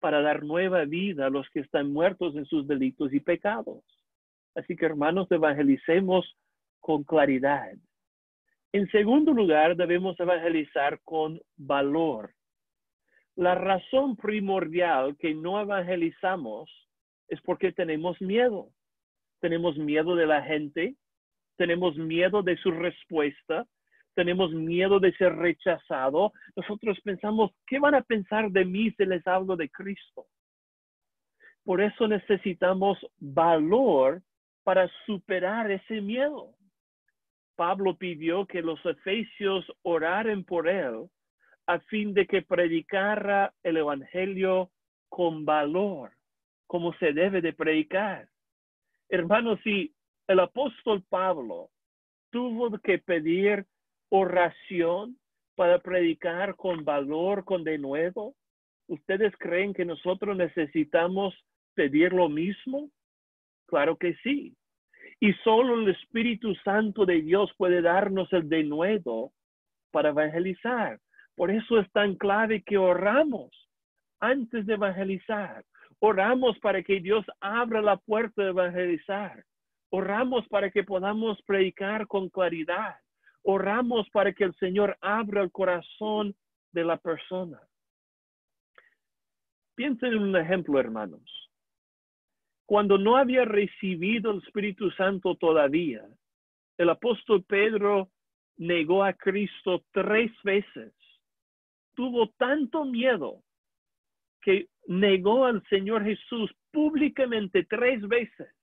para dar nueva vida a los que están muertos en sus delitos y pecados. Así que, hermanos, evangelicemos con claridad. En segundo lugar, debemos evangelizar con valor. La razón primordial que no evangelizamos es porque tenemos miedo. Tenemos miedo de la gente, tenemos miedo de su respuesta, tenemos miedo de ser rechazado. Nosotros pensamos, ¿qué van a pensar de mí si les hablo de Cristo? Por eso necesitamos valor para superar ese miedo. Pablo pidió que los efesios oraran por él a fin de que predicara el evangelio con valor, como se debe de predicar. Hermanos, si el apóstol Pablo tuvo que pedir oración para predicar con valor, con denuedo, ¿ustedes creen que nosotros necesitamos pedir lo mismo? Claro que sí. Y solo el Espíritu Santo de Dios puede darnos el denuedo para evangelizar. Por eso es tan clave que oramos antes de evangelizar. Oramos para que Dios abra la puerta de evangelizar. Oramos para que podamos predicar con claridad. Oramos para que el Señor abra el corazón de la persona. Piensen en un ejemplo, hermanos. Cuando no había recibido el Espíritu Santo todavía, el apóstol Pedro negó a Cristo 3 veces. Tuvo tanto miedo que negó al Señor Jesús públicamente 3 veces.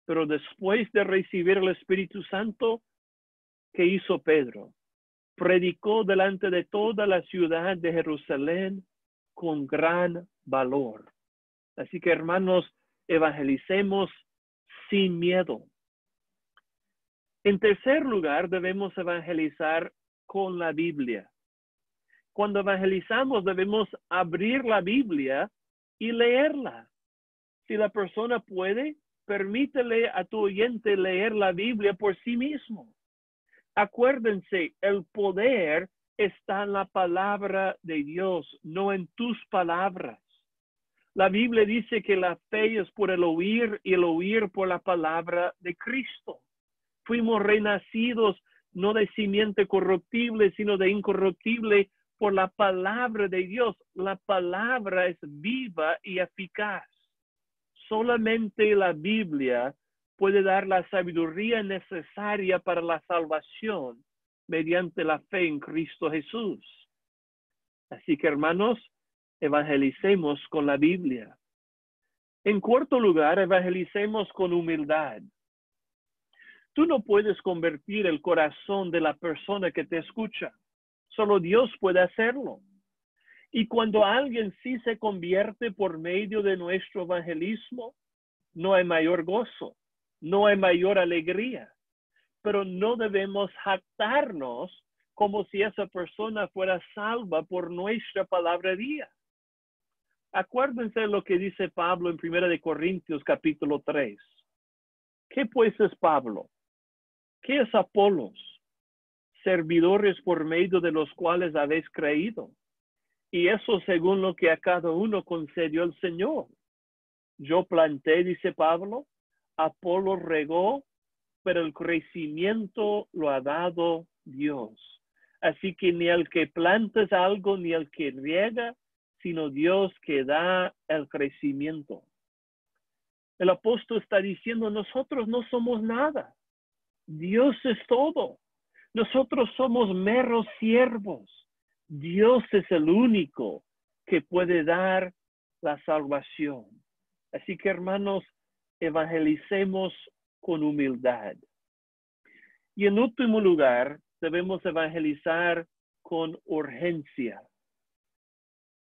Pero después de recibir el Espíritu Santo, ¿qué hizo Pedro? Predicó delante de toda la ciudad de Jerusalén con gran valor. Así que, hermanos, evangelicemos sin miedo. En tercer lugar, debemos evangelizar con la Biblia. Cuando evangelizamos, debemos abrir la Biblia y leerla. Si la persona puede, permítele a tu oyente leer la Biblia por sí mismo. Acuérdense, el poder está en la palabra de Dios, no en tus palabras. La Biblia dice que la fe es por el oír y el oír por la palabra de Cristo. Fuimos renacidos no de simiente corruptible, sino de incorruptible por la palabra de Dios. La palabra es viva y eficaz. Solamente la Biblia puede dar la sabiduría necesaria para la salvación mediante la fe en Cristo Jesús. Así que, hermanos, evangelicemos con la Biblia. En cuarto lugar, evangelicemos con humildad. Tú no puedes convertir el corazón de la persona que te escucha. Solo Dios puede hacerlo. Y cuando alguien sí se convierte por medio de nuestro evangelismo, no hay mayor gozo, no hay mayor alegría. Pero no debemos jactarnos como si esa persona fuera salva por nuestra palabrería. Acuérdense de lo que dice Pablo en 1 Corintios capítulo 3. ¿Qué pues es Pablo? ¿Qué es Apolos? Servidores por medio de los cuales habéis creído. Y eso según lo que a cada uno concedió el Señor. Yo planté, dice Pablo, Apolo regó, pero el crecimiento lo ha dado Dios. Así que ni el que planta es algo, ni el que riega, sino Dios que da el crecimiento. El apóstol está diciendo, nosotros no somos nada. Dios es todo. Nosotros somos meros siervos. Dios es el único que puede dar la salvación. Así que, hermanos, evangelicemos con humildad. Y en último lugar, debemos evangelizar con urgencia.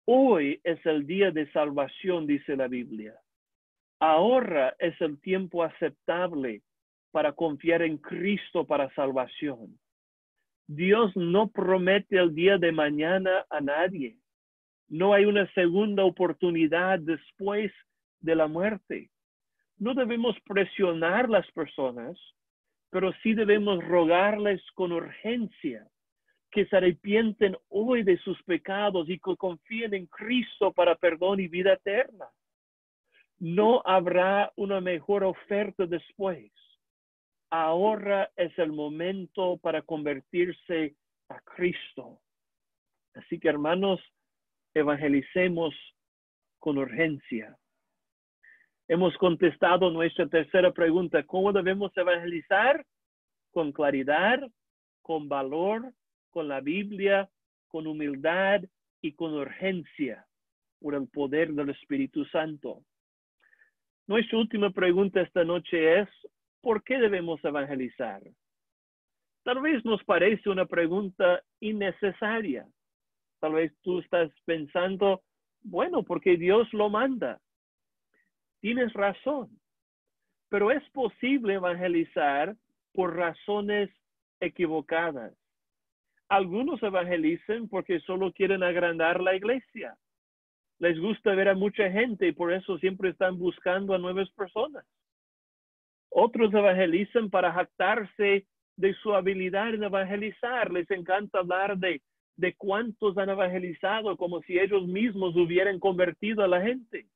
Hoy es el día de salvación, dice la Biblia. Ahora es el tiempo aceptable para confiar en Cristo para salvación. Dios no promete el día de mañana a nadie. No hay una segunda oportunidad después de la muerte. No debemos presionar a las personas, pero sí debemos rogarles con urgencia que se arrepienten hoy de sus pecados y que confíen en Cristo para perdón y vida eterna. No habrá una mejor oferta después. Ahora es el momento para convertirse a Cristo. Así que, hermanos, evangelicemos con urgencia. Hemos contestado nuestra tercera pregunta. ¿Cómo debemos evangelizar? Con claridad, con valor, con la Biblia, con humildad y con urgencia por el poder del Espíritu Santo. Nuestra última pregunta esta noche es, ¿por qué debemos evangelizar? Tal vez nos parece una pregunta innecesaria, Tal vez tú estás pensando, bueno, porque Dios lo manda. Tienes razón, pero es posible evangelizar por razones equivocadas. Algunos evangelizan porque solo quieren agrandar la iglesia. Les gusta ver a mucha gente y por eso siempre están buscando a nuevas personas. Otros evangelizan para jactarse de su habilidad en evangelizar. Les encanta hablar de cuántos han evangelizado, como si ellos mismos hubieran convertido a la gente.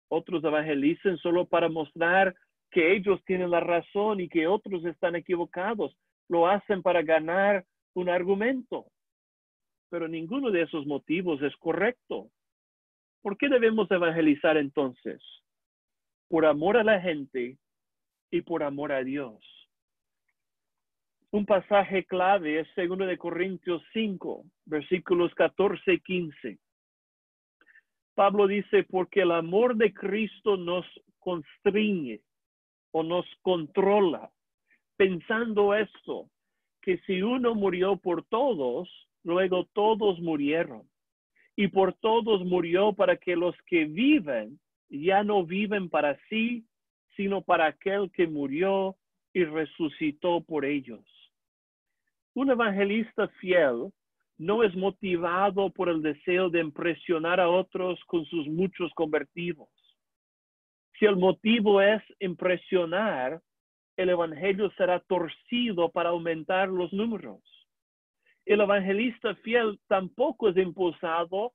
Otros evangelizan solo para mostrar que ellos tienen la razón y que otros están equivocados. Lo hacen para ganar un argumento. Pero ninguno de esos motivos es correcto. ¿Por qué debemos evangelizar entonces? Por amor a la gente y por amor a Dios. Un pasaje clave es 2 Corintios 5, versículos 14 y 15. Pablo dice, porque el amor de Cristo nos constriñe o nos controla, pensando esto, que si uno murió por todos, luego todos murieron. Y por todos murió para que los que viven ya no viven para sí, sino para aquel que murió y resucitó por ellos. Un evangelista fiel no es motivado por el deseo de impresionar a otros con sus muchos convertidos. Si el motivo es impresionar, el evangelio será torcido para aumentar los números. El evangelista fiel tampoco es impulsado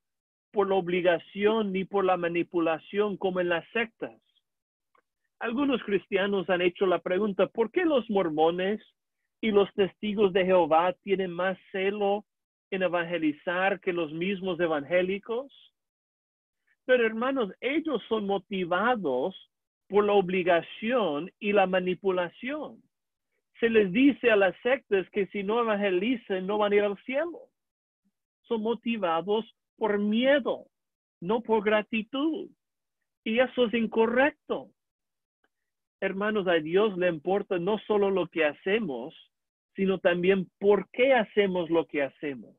por la obligación ni por la manipulación como en las sectas. Algunos cristianos han hecho la pregunta, ¿por qué los mormones y los testigos de Jehová tienen más celo en evangelizar que los mismos evangélicos? Pero hermanos, ellos son motivados por la obligación y la manipulación. Se les dice a las sectas que si no evangelizan no van a ir al cielo. Son motivados por miedo, no por gratitud. Y eso es incorrecto. Hermanos, a Dios le importa no solo lo que hacemos, sino también por qué hacemos lo que hacemos.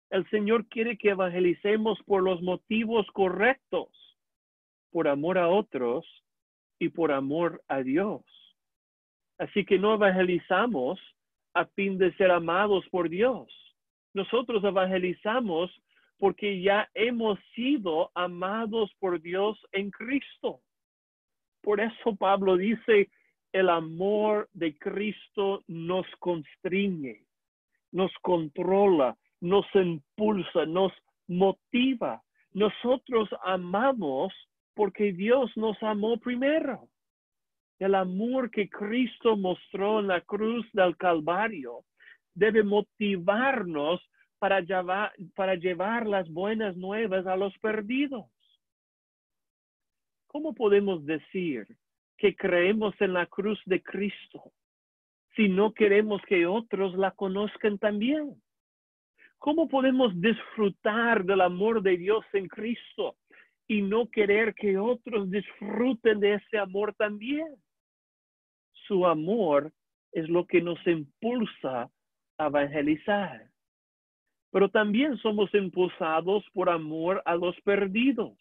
El Señor quiere que evangelicemos por los motivos correctos, por amor a otros y por amor a Dios. Así que no evangelizamos a fin de ser amados por Dios. Nosotros evangelizamos porque ya hemos sido amados por Dios en Cristo. Por eso Pablo dice, el amor de Cristo nos constriñe, nos controla, nos impulsa, nos motiva. Nosotros amamos porque Dios nos amó primero. El amor que Cristo mostró en la cruz del Calvario debe motivarnos para llevar las buenas nuevas a los perdidos. ¿Cómo podemos decir que creemos en la cruz de Cristo si no queremos que otros la conozcan también? ¿Cómo podemos disfrutar del amor de Dios en Cristo y no querer que otros disfruten de ese amor también? Su amor es lo que nos impulsa a evangelizar. Pero también somos impulsados por amor a los perdidos.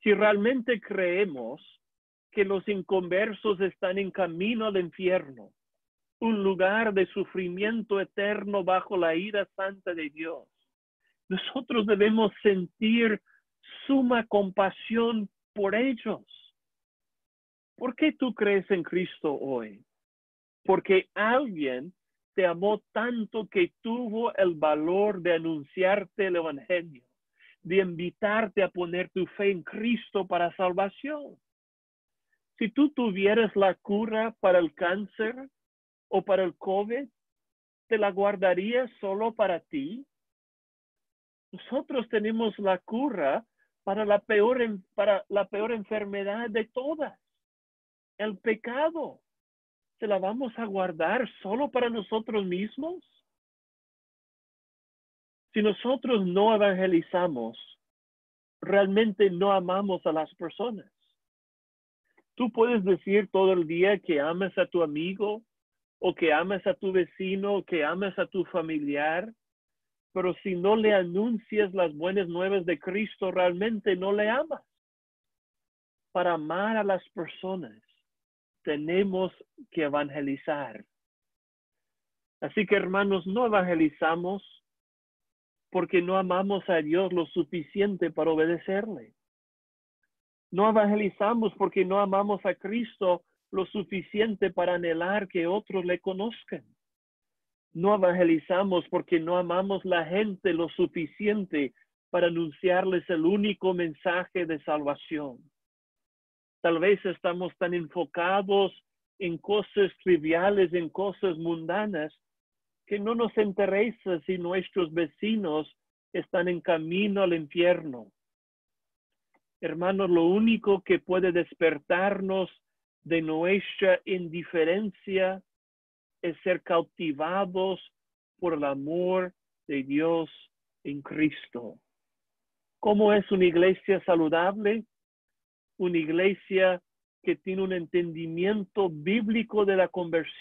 Si realmente creemos que los inconversos están en camino al infierno, un lugar de sufrimiento eterno bajo la ira santa de Dios, nosotros debemos sentir suma compasión por ellos. ¿Por qué tú crees en Cristo hoy? Porque alguien te amó tanto que tuvo el valor de anunciarte el evangelio, de invitarte a poner tu fe en Cristo para salvación. Si tú tuvieras la cura para el cáncer o para el COVID, ¿te la guardarías solo para ti? Nosotros tenemos la cura para la peor enfermedad de todas, el pecado. ¿Se la vamos a guardar solo para nosotros mismos? Si nosotros no evangelizamos, realmente no amamos a las personas. Tú puedes decir todo el día que amas a tu amigo, o que amas a tu vecino, o que amas a tu familiar, pero si no le anuncias las buenas nuevas de Cristo, realmente no le amas. Para amar a las personas, tenemos que evangelizar. Así que, hermanos, no evangelizamos porque no amamos a Dios lo suficiente para obedecerle. No evangelizamos porque no amamos a Cristo lo suficiente para anhelar que otros le conozcan. No evangelizamos porque no amamos la gente lo suficiente para anunciarles el único mensaje de salvación. Tal vez estamos tan enfocados en cosas triviales, en cosas mundanas, que no nos interesa si nuestros vecinos están en camino al infierno. Hermanos, lo único que puede despertarnos de nuestra indiferencia es ser cautivados por el amor de Dios en Cristo. ¿Cómo es una iglesia saludable? Una iglesia que tiene un entendimiento bíblico de la conversión.